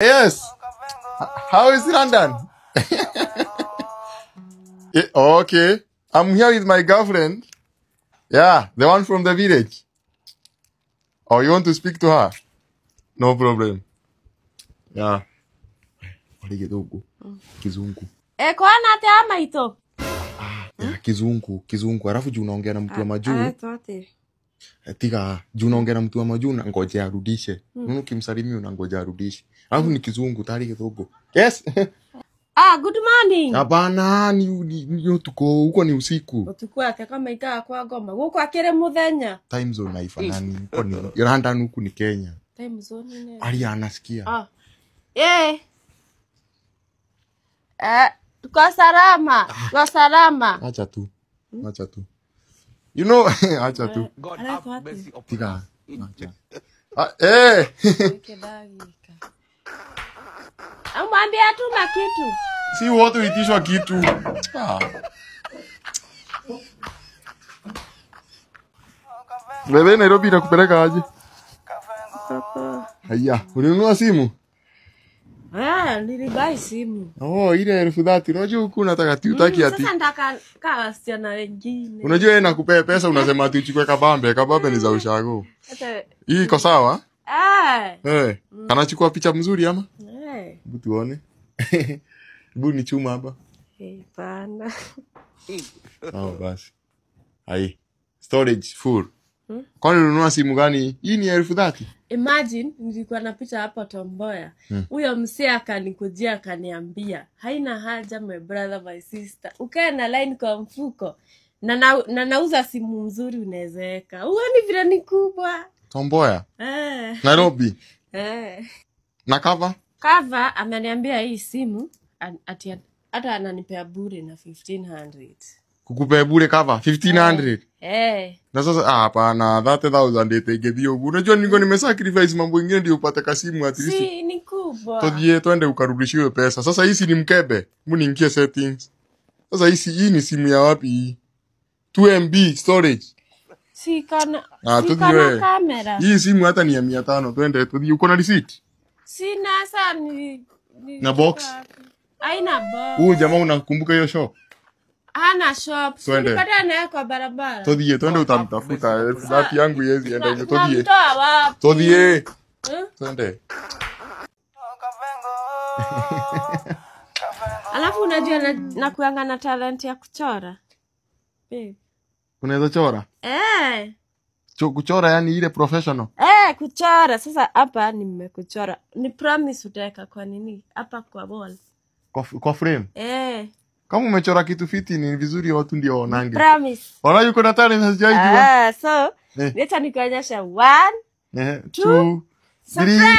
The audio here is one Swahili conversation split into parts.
Yes. How is London? Okay. I'm here with my girlfriend. Yeah, the one from the village. Oh, you want to speak to her? No problem. Yeah. Kizungu. Kwa nate ama ito? Yeah, kizungu. Alafu juu unaongea na mtu wa majuu. Tote. Tiga, juu unaongea na mtu wa majuu na ngoja arudishe. Nunu kimsalimia unangoja arudishe. Alafu ni kizungu tari kidogo. Yes. Good morning. Hapana, ni tuko huko ni usiku. Tukua kama ikaa kwa Goma. Guko akire muthenya. Time zone haifanani. Huko ni London, huku ni Kenya. Time zone ni. Ali anasikia. Tuko salama. Tuko salama. Acha tu. You know, acha tu. Tiga. Acha. Amwambia tuna kitu. Si wote uitishwa kitu. Bebe, Nairobi nakupeleka aje? Haya, ulinunua simu? Nilibai simu. Ile 30,000. Unajua huku nataka tutaki ati. Sasa nataka wasichana wengine. Unajua yeye nakupea pesa unasema ati uchukue kabambe. Kabambe ni za ushago. Hii iko sawa? Anachukua picha mzuri ama? Hebu tuone. Hebu ni chuma hapa. Bana. Basi. Hai. Storage full. Kwani ununua simu gani? Hii ni 30,000. Imagine nilikuwa napita hapa Tomboya. Huyo msee akanikujia akaniambia, "Haina haja my brother my sister. Ukae na line kwa mfuko. Na nauza simu mzuri unawezeka. Uone vile ni kubwa." Tomboya? Nairobi? Na cover? Cover ameniambia hii simu hata ananipea bure na 1500. Kukupea bure cover 1500? Na sasa hapana, 30,000 itegedio. Unajua niko nimesacrifice mambo mengine ndio upate kasimu at least. Si ni kubwa. Todie twende ukarudishiwe pesa. Sasa hii ni mkebe. Hebu niingie settings. Sasa hii ni simu ya wapi hii? 2MB storage. Si kana kamera. Hii simu hata ni ya 500. Twende todie uko na receipt? Sina sana ni na box. Haina box. Huyu jamaa unakumbuka hiyo shop? Hana shop. Nipata naye kwa barabara. Todie twende utamtafuta. Dati yangu yezi enda hiyo todie. Mtoa wapi? Todie. Twende. Alafu unajua na kuanga na talent ya kuchora. Unaweza chora? Kuchora yani ile professional? Kuchora. Sasa hapa nimekuchora. Ni promise utaweka kwa nini? Hapa kwa wall. Kwa frame? Kama umechora kitu fiti ni vizuri watu ndio waonange. Promise. Wala yuko na talent hajaijua. So, leta nikuonyesha 1 2 3.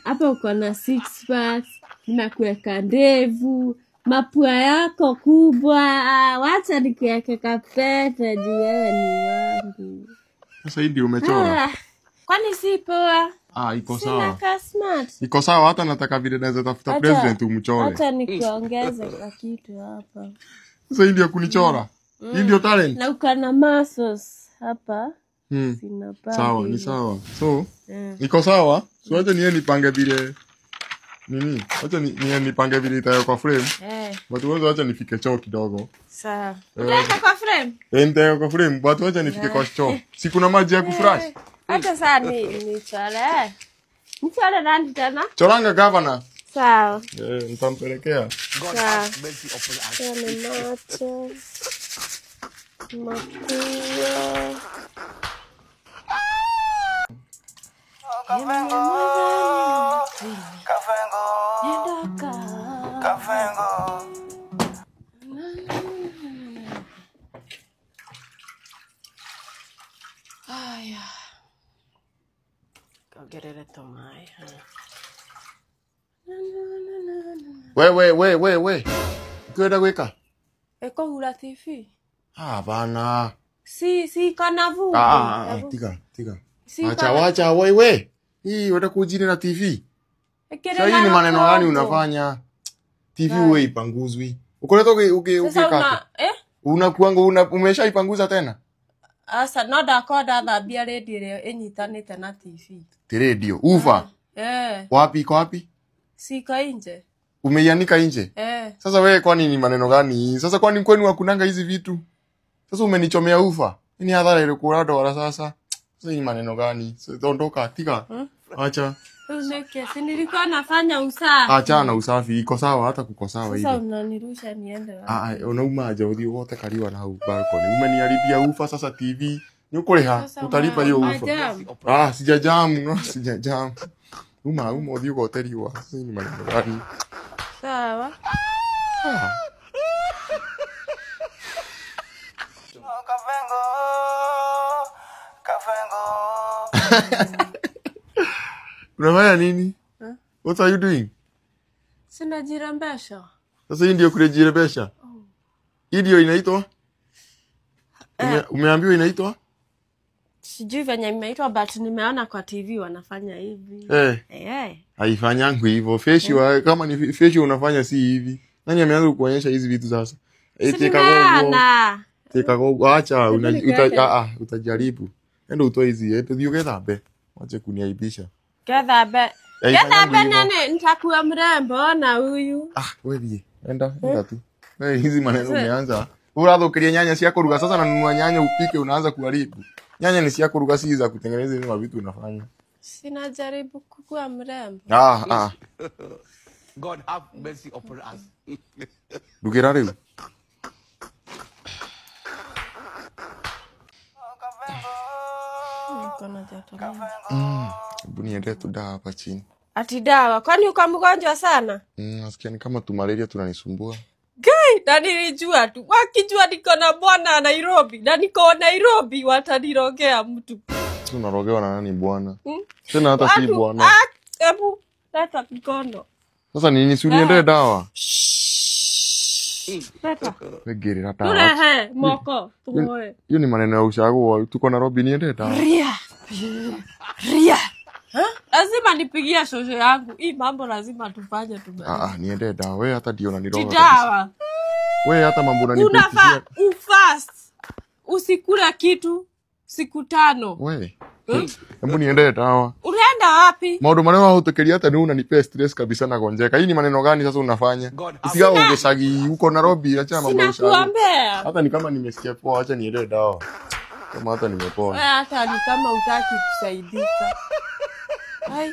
Hapa uko na 6 packs, nimekuweka ndevu, mapua yako kubwa. Wacha nikuweke kapete juu wewe ni wangu. Sasa hii ndio umechora. Kwani si poa? Iko sawa. Sina smart. Iko sawa, hata nataka vile naweza tafuta president umchore. Acha nikuongeze kwa kitu hapa. Sasa hii ndio kunichora. Hii ndio talent. Na uko na muscles hapa. Sina pa. Sawa, ni sawa. So, iko sawa. So acha niye nipange vile nini? Acha niye nipange vile itayo kwa frame. Watu wote acha nifike choo kidogo. Sawa. Utaweka kwa frame? Nitayo kwa frame. Watu acha nifike kwa choo. Si kuna maji ya kufresh? Hata saa ni chole. Mchole nani tena? Choranga governor. Sawa. Nitampelekea. Sawa. Ni macho. Mapua. Go get it at the my. We. Kwenda weka. Eko hula TV. Bana. Si kana vu. Tiga. Wacha we. Hii wata kujini na TV. Sasa hii ni maneno gani unafanya? TV wewe ipanguzwi. Uko leo ukikata. Unakuanga umeshaipanguza tena? Asa no ndakonda thambia radio ĩrĩa ĩnyitanĩte na TV. Ti radio. Ufa. Wapi iko wapi? Siko nje. Umeianika nje? Sasa wewe kwani ni maneno gani? Sasa kwani kwenu hakunanga hizi vitu? Sasa umenichomea ufa. Ni hadhara ile kurado wala sasa. Sasa ni maneno gani? Sasa ondoka tika. Acha. Uneke, si nilikuwa nafanya usafi. Acha na usafi iko sawa hata kuko sawa hivi. Sasa unanirusha niende wapi? Unauma aje uthi wote kaliwa na hau balcony. Umeniharibia ufa sasa TV. Ni ukuriha utalipa hiyo ufa. Sijajamu, no sijajamu. Uma uthi ugoteliwa. Sasa ni maneno gani? Sawa. Unafanya nini? What are you doing? Sina jirembesha. Sasa hii ndio kurejirembesha. Hii ndio inaitwa? Umeambiwa inaitwa? Sijui venye imeitwa but nimeona kwa TV wanafanya hivi. Haifanyangu hivyo. Facial kama ni facial unafanya si hivi. Nani ameanza kukuonyesha hizi vitu sasa? Teka gogo. Acha utajaribu. Enda utoe hizi. Ndio gethambe. Wache kuniaibisha. Gethambe nene nitakuwa mrembo na huyu. Wewe enda tu. Hizi maneno umeanza. Urathukiria nyanya cia kuruga sasa na nunua nyanya upike unaanza kuharibu. Nyanya ni cia kuruga si za kutengeneza hizo vitu unafanya. Sina jaribu kukuwa mrembo. God have mercy upon us. Dugira leo. Buni ende tu dawa hapa chini. Ati dawa? Kwani uko mgonjwa sana? Nasikia ni kama tu malaria tunanisumbua. Na nilijua tu. Wakijua niko na bwana Nairobi. Na niko Nairobi watanirogea mtu. Unarogewa na nani bwana? Tena hata si bwana. Hebu leta mkono. Sasa nini si uniendee dawa? Leta. Wegerera dawa. Turehe moko tumoe. Hiyo ni maneno ya ushago tuko Nairobi niendee dawa. Ria. Lazima nipigie shosho yangu. Hii mambo lazima tufanye tumalize. Niendee dawa. Wewe hata ndio unaniroga. Dawa. Wewe hata mambo unanipigia. Unafaa ufast. Usikula kitu siku 5. Wewe. Hebu niendee dawa. Unaenda wapi? Maodo maneno hutekelia hata ni unanipea stress kabisa na gonjeka. Hii ni maneno gani sasa unafanya? Usiga ungeshagi huko Nairobi acha mambo ya ushago. Hata ni kama nimesikia poa acha niendee dawa. Kama hata nimepona. Hata ni kama utaki kusaidika. Hai.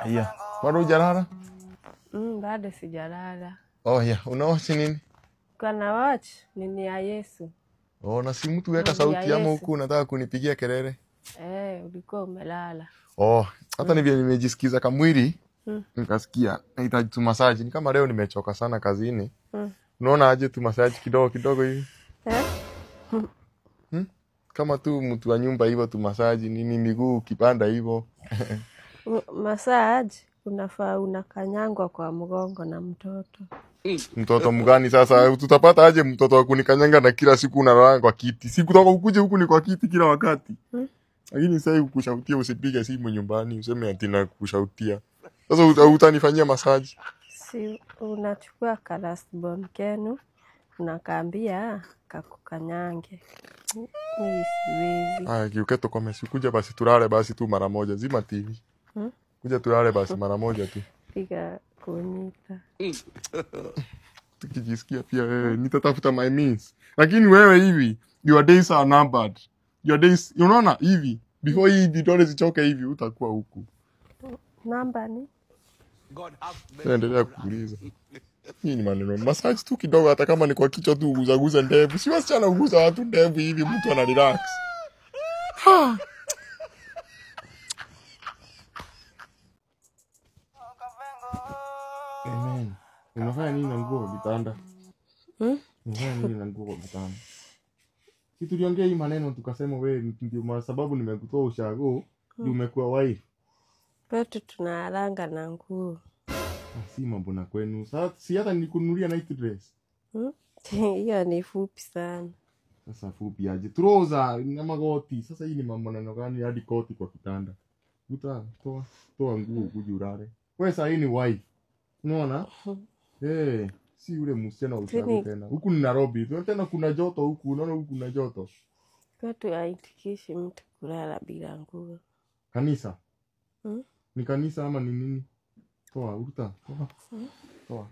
Aya, bado hujalala? Bado sijalala. Unawachi nini? Kana watch nini ya Yesu. Na si mtu weka sauti ama huku unataka kunipigia kelele? Ulikuwa umelala. Hata nimejisikiza kamwili. Nikasikia nahitaji tu massage. Ni kama leo nimechoka sana kazini. Unaona aje tu massage kidogo hivi? Kama tu mtu wa nyumba hivyo tu massage nini miguu kipanda hivyo. Massage unafaa unakanyangwa kwa mgongo na mtoto. Mtoto mgani sasa? Tutapata aje mtoto wa kunikanyanga na kila siku unalala kwa kiti? Siku toka ukuje huku ni kwa kiti kila wakati. Lakini sasa kukushautia usipige simu nyumbani useme ati na kukushautia. Sasa utanifanyia massage. Si unachukua kalasbon kenu unakaambia kakukanyange. Mimi siwezi. Kiuketo kama sikuja basi tulale basi tu mara moja zima TV. Kuja tulale basi mara moja tu. Piga kunita. Tukijisikia pia wewe nitatafuta my means. Lakini wewe hivi your days are numbered. Your days unaona hivi before hii vidole zichoke hivi utakuwa huku. Namba ni endelea kuuliza. Hii ni maneno. Massage tu kidogo hata kama ni kwa kichwa tu uguza ndevu. Si wasichana uguza watu ndevu hivi mtu ana relax. Amen. Unafanya nini na nguo vitanda? Unafanya nini na nguo vitanda? Si tuliongea hii maneno tukasema wewe ndio sababu nimekutoa ushago, ndio umekuwa wife. Kwetu tunalanga na nguo. Si mambo na kwenu. Sasa si hata nikununulia night dress. Hiyo ni fupi sana. Sasa fupi aje. Trouser na magoti. Sasa hii ni mambo na gani hadi koti kwa kitanda. Toa nguo ukuje ulale. Wewe sasa hii ni wife. Unaona? Si yule msichana wa ushago tena. Huku ni Nairobi. Tena kuna joto huku. Unaona huku kuna joto. Kwetu haitikishi mtu kulala bila nguo. Kanisa? Ni kanisa ama ni nini? Toa, uruta. Toa.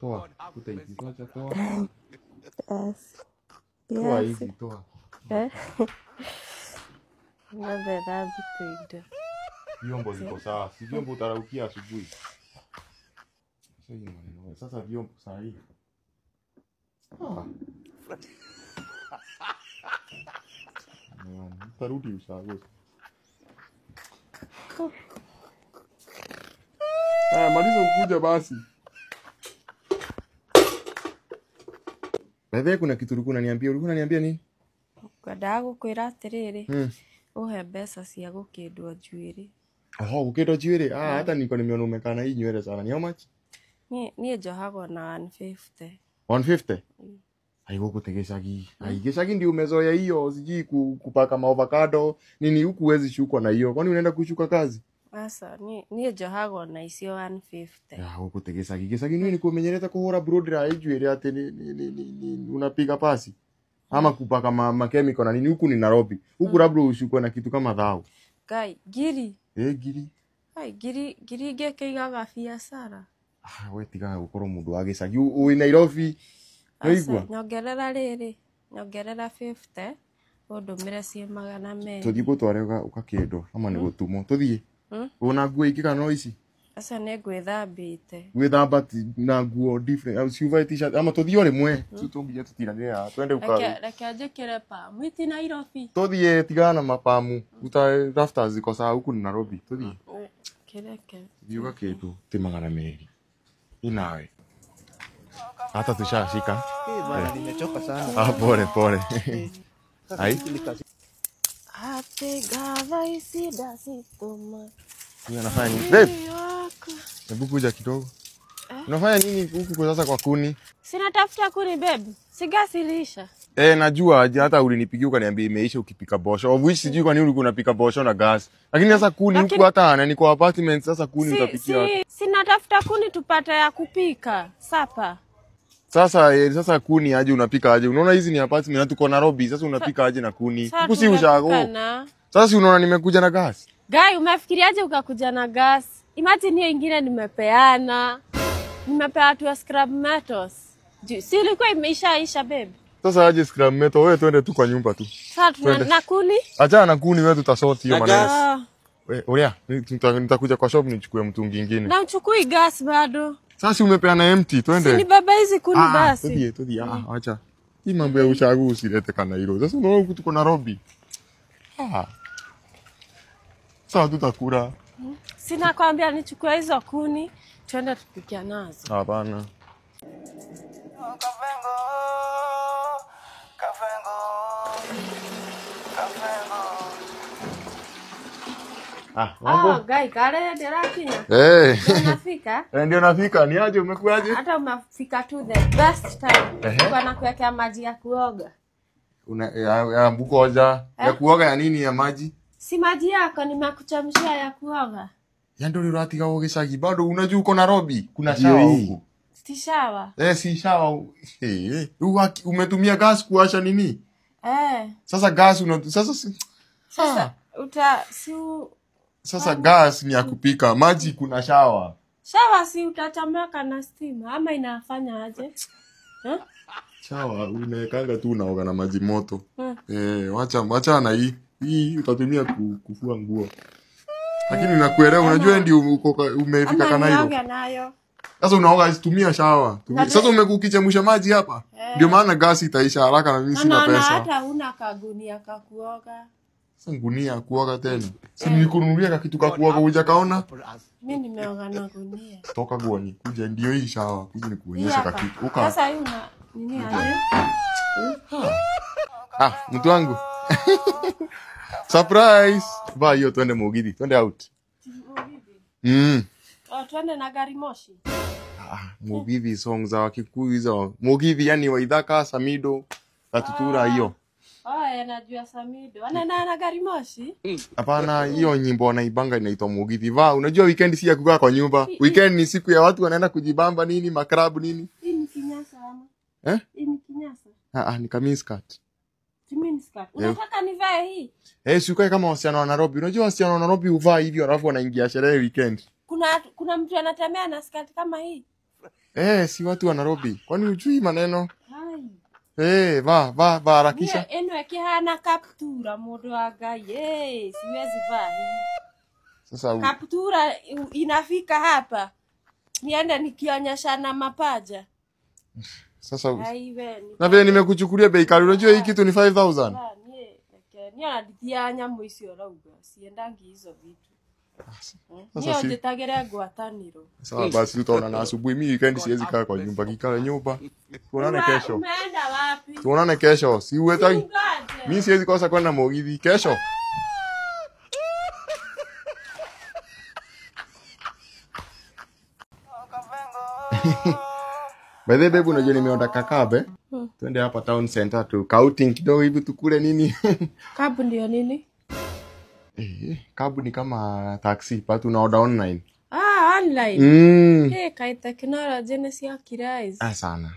Toa. Uta hizi. Toa. Yes. Toa hizi, toa. Ng'ombe dhambi kuida. Vyombo ziko sawa. Si vyombo utaraukia asubuhi. Sasa vyombo saa hii. Tarudi ushago. Maliza ukuja basi. Wewe kuna kitu ulikuwa unaniambia nini? Kwenda gukwira atiriri. Uhe mbeca cia gukindwa njuiri. Gukindwa njuiri? Hata niko nimeona umekana hii nywele sana. Ni how much? Ni njohagwo na 150. 150? Haiko tegeshagi. Haigeshagi ndio umezoea hiyo, siji kupaka avocado. Nini huku huwezi shukwa na hiyo. Kwani unaenda kushuka kazi? Asa, ni njohagwo na icio 150. Huko tegeshagi. Gesagi nini kumenyereta kuhora broad ra njuiri ate ni unapiga pasi. Ama kupaka makemiko na nini huku ni Nairobi. Huku labda ushukwe na kitu kama dhao. Kai, giri. Giri. Hai, giri gekeigaga biashara. We tiga gukoro mundu wa gicagi ui Nairobi. Noigua. Nyongerera riri. Nyongerera 50. Undumire cie 200. Tuthii gutware ukakendo ama ni gutumo. Tuthii. Una nguo ikika no ici. Asa ne gwithambite. Gwithamba na nguo different. Au siuva t-shirt ama tuthii ore mwe. Tutongiye tutiranira. Twende uka. Reke njikire pa. Mwiti Nairobi. Tuthii tigana na mapamu. Uta rafters ziko sawa huku ni Nairobi. Tuthii. Kireke. Yuga kitu ti 200. Inawe. Hata tushashika. Bwana nimechoka sana. Pole. Hai. Ate gava isida situma. Unafanya nini? Babe. Hebu kuja kidogo. Unafanya nini huku kwa sasa kwa kuni? Sina tafuta kuni babe. Sigasilisha. Najua hata ulinipigia ukaniambia imeisha ukipika bosho. Of which sijui kwa nini ulikuwa unapika bosho na gas. Lakini sasa kuni huku hata na niko apartment sasa kuni utapikia. Sina tafuta kuni tupate ya kupika. Sapa. Sasa kuni aje unapika aje? Unaona hizi ni apartment na tuko Nairobi. Sasa unapika aje na kuni? Huku si ushago. Sasa si unaona nimekuja na gas. Guy, umefikiriaje ukakuja na gas? Imagine hiyo ingine nimepeana. Nimepea tu scrap metals. Si ilikuwa imeisha babe. Sasa aje scrap metal wewe twende tu kwa nyumba tu. Sasa na kuni? Acha na kuni wewe tutasort hiyo maneno. Oya, nitakuja kwa shop nichukue mtungi mwingine. Na uchukui gas bado. Sasa umepeana empty, twende. Si baba hizi kuni basi. Tudie. Acha. Hii mambo ya ushago usilete kana hilo. Sasa unaona huku tuko Nairobi. Sasa tutakula. Sina kwambia nichukue hizo kuni, twende tupikia nazo. Hapana. Mambo. Guy, kale ndio rakinya. Unafika? Ndio nafika. Ni aje umekuaje? Hata umefika tu the best time. Kwa nakuwekea maji ya kuoga. Ya mbukoja. Ya kuoga ya nini ya maji? Si maji yako nimekuchemshia ya kuoga. Ndio uratiga ugicagi bado unajua uko Nairobi. Kuna shawa huko. Si shawa. Si shawa. Umetumia gas kuwasha nini? Sasa gas Sasa gas ni ya kupika, maji kuna shawa. Shawa si utachomeka na stima ama inafanya aje? Shawa unawekanga tu unaoga na maji moto. Wacha na hii utatumia kufua nguo. Lakini nakuelewa unajua ndio umefika Kanairo. Sasa unaoga isitumia shawa. Sasa umekukichemsha maji hapa. Ndio maana gas itaisha haraka na mimi sina pesa. Hata huna kagunia kakuoga. Sasa gunia kuoga tena. Si nilikununulia kitu ka kuoga hujakaona? Mimi nimeoga na gunia. Toka guoni. Kuja ndio hii shawa. Kuja nikuonyesha kitu. Sasa hii una nini aje? Mtu wangu. Surprise. Ba hiyo twende Mugithi. Twende out. Twende na gari moshi. Mugithi songs za Wakikuyu hizo. Mugithi yani Waithaka, Samido, Katutura hiyo. Oya, najua Samido. Ana gari moshi? Hapana, hiyo nyimbo wanaibanga inaitwa Mugithi. Va, unajua weekend si ya kukaa kwa nyumba. Weekend ni siku ya watu wanaenda kujibamba nini, makrabu nini. Hii ni kinyasa ama? Hii ni kinyasa. Ni kamiskirt. Miniskirt. Unataka nivae hii? Si ukae kama wasichana wa Nairobi. Unajua wasichana wa Nairobi huvaa hivyo alafu wanaingia sherehe weekend. Kuna mtu anatembea na skirt kama hii? Si watu wa Nairobi. Kwani hujui maneno? Hai. Va harakisha. Eno hana kaptura modo wa Ngai. Siwezi vaa hii. Sasa kaptura inafika hapa. Nienda nikionyeshana mapaja. Sasa na vile nimekuchukulia bei kali, unajua hii kitu ni 5000. Ni anadithia nyamũ icio rauga siendangi hizo vitu. Sasa nitagere ngwataniro. Sawa basi tutaona na asubuhi. Mimi weekend siwezi kaa kwa nyumba, kikale nyumba. Tuonane kesho. Umeenda wapi? Tuonane kesho. Si uwetagi. Mimi siwezi kosa kwenda Mugithi kesho. By the way, unajua nimeonda Kakabe. Twende hapa town center tu outing kidogo hivi tukule nini. Kabu ndio nini? Kabu ni kama taxi, but unaorder online. Online. Kai technology ni sia kirais. Sana.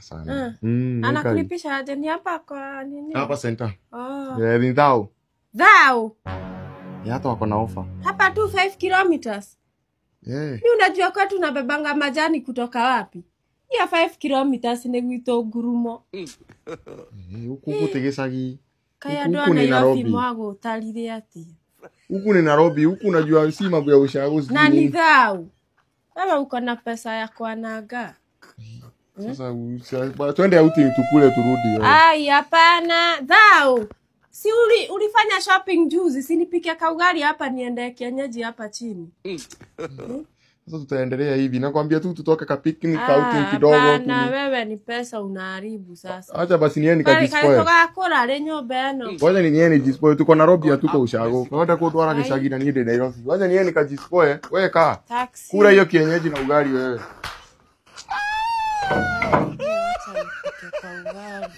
Anakulipisha aje ni hapa kwa nini? Hapa center. Ni Thao. Hata wako na offer. Hapa tu 5 kilometers. Mimi unajua kwetu tunabebanga majani kutoka wapi? Ya 5 kilometers ni gwito Ngurumo. Huku tegecagi. Kaya ndo Nairobi mwago utalire ati. Huku ni Nairobi, huku unajua si mambo ya ushauri. Na ni Thao. Wewe uko na pesa ya kuanaga. Sasa twende outing tukule turudi. Hapana, Thao. Si ulifanya shopping juzi, si nipike kaugali hapa niende kienyeji hapa chini. Sasa tutaendelea hivi. Nakwambia tu tutoke ka picnic outing kidogo. Na wewe ni pesa unaharibu sasa. Acha basi niende nikajispoil. Kaya kula le nyumba eno. Ngoja niende nijispoil. Tuko Nairobi hatuko ushago. Kwenda kudwara kishagi na niende Nairobi. Ngoja niende nikajispoil. Wewe kaa. Kula hiyo kienyeji na ugali wewe. Acha nipike kaugali.